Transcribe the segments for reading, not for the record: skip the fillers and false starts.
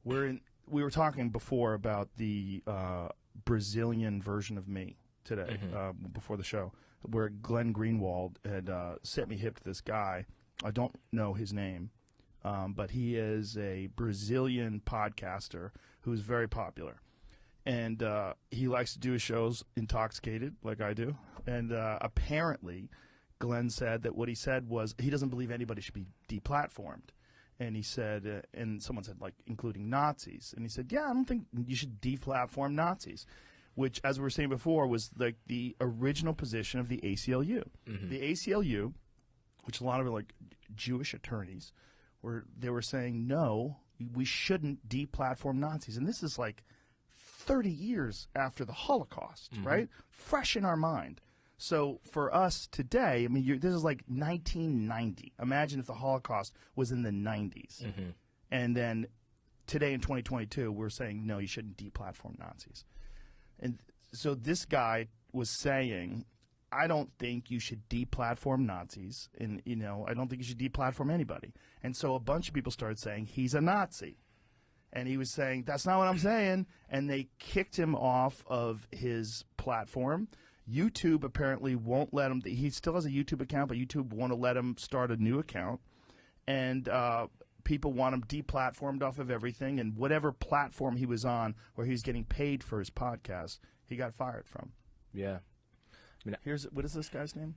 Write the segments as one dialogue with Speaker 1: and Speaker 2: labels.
Speaker 1: We were talking before about the Brazilian version of me today, before the show, where Glenn Greenwald had set me hip to this guy. I don't know his name, but he is a Brazilian podcaster who's very popular. And he likes to do his shows intoxicated, like I do. And apparently, Glenn said that what he said was he doesn't believe anybody should be deplatformed. And he said, and someone said, like, including Nazis. And he said, yeah, I don't think you should deplatform Nazis, which, as we were saying before, was like the original position of the ACLU. The ACLU, which a lot of it, like Jewish attorneys, they were saying, no, we shouldn't deplatform Nazis. And this is like 30 years after the Holocaust, right? Fresh in our mind. So for us today, I mean, this is like 1990. Imagine if the Holocaust was in the 90s. And then today in 2022, we're saying, no, you shouldn't deplatform Nazis. And so this guy was saying, I don't think you should deplatform Nazis. And, you know, I don't think you should deplatform anybody. And so a bunch of people started saying, he's a Nazi. And he was saying, that's not what I'm saying. And they kicked him off of his platform. YouTube apparently won't let him. He still has a YouTube account, but YouTube won't let him start a new account. And people want him deplatformed off of everything. And whatever platform he was on where he was getting paid for his podcast, he got fired from.
Speaker 2: Yeah. I mean,
Speaker 1: what is this guy's name?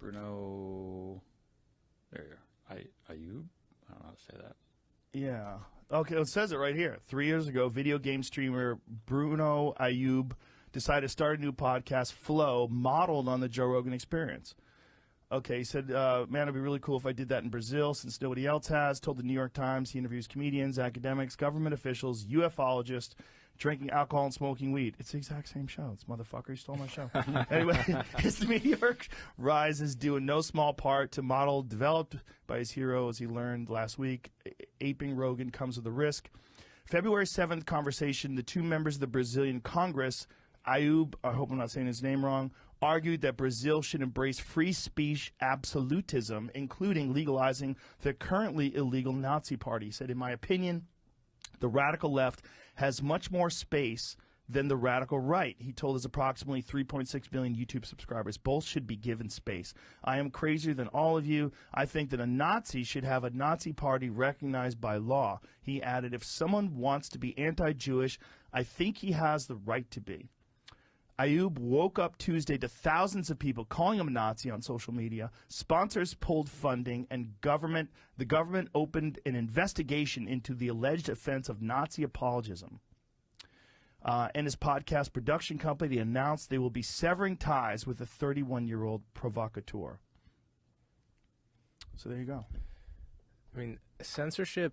Speaker 3: Bruno. There you are. Ayub? I don't know how to say that.
Speaker 1: Yeah. Okay, it says it right here. 3 years ago, video game streamer Bruno Ayub decided to start a new podcast, Flow, modeled on the Joe Rogan Experience. Okay, he said, man, it'd be really cool if I did that in Brazil since nobody else has. Told the New York Times he interviews comedians, academics, government officials, ufologists, drinking alcohol and smoking weed. It's the exact same show. It's motherfucker. He stole my show. Anyway, his meteoric rise is due in no small part to model developed by his hero, as he learned last week. Aping Rogan comes with a risk. February 7th conversation, the two members of the Brazilian Congress, Ayub, I hope I'm not saying his name wrong, argued that Brazil should embrace free speech absolutism, including legalizing the currently illegal Nazi Party. He said, in my opinion, the radical left has much more space than the radical right. He told his approximately 3.6 million YouTube subscribers. Both should be given space. I am crazier than all of you. I think that a Nazi should have a Nazi party recognized by law. He added, if someone wants to be anti-Jewish, I think he has the right to be. Ayub woke up Tuesday to thousands of people calling him a Nazi on social media. Sponsors pulled funding, and the government opened an investigation into the alleged offense of Nazi apologism. And his podcast production company announced they will be severing ties with the 31-year-old provocateur. So there you go.
Speaker 2: I mean, censorship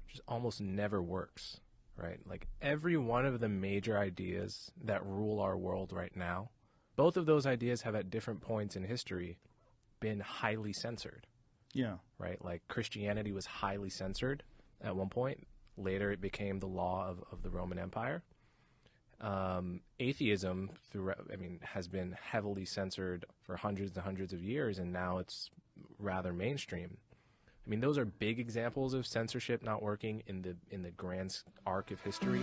Speaker 2: just almost never works. Right? Like every one of the major ideas that rule our world right now, both of those ideas have at different points in history been highly censored.
Speaker 1: Yeah.
Speaker 2: Right? Like Christianity was highly censored at one point. Later it became the law of the Roman Empire. Atheism has been heavily censored for hundreds and hundreds of years, and now it's rather mainstream. I mean, those are big examples of censorship not working in the grand arc of history.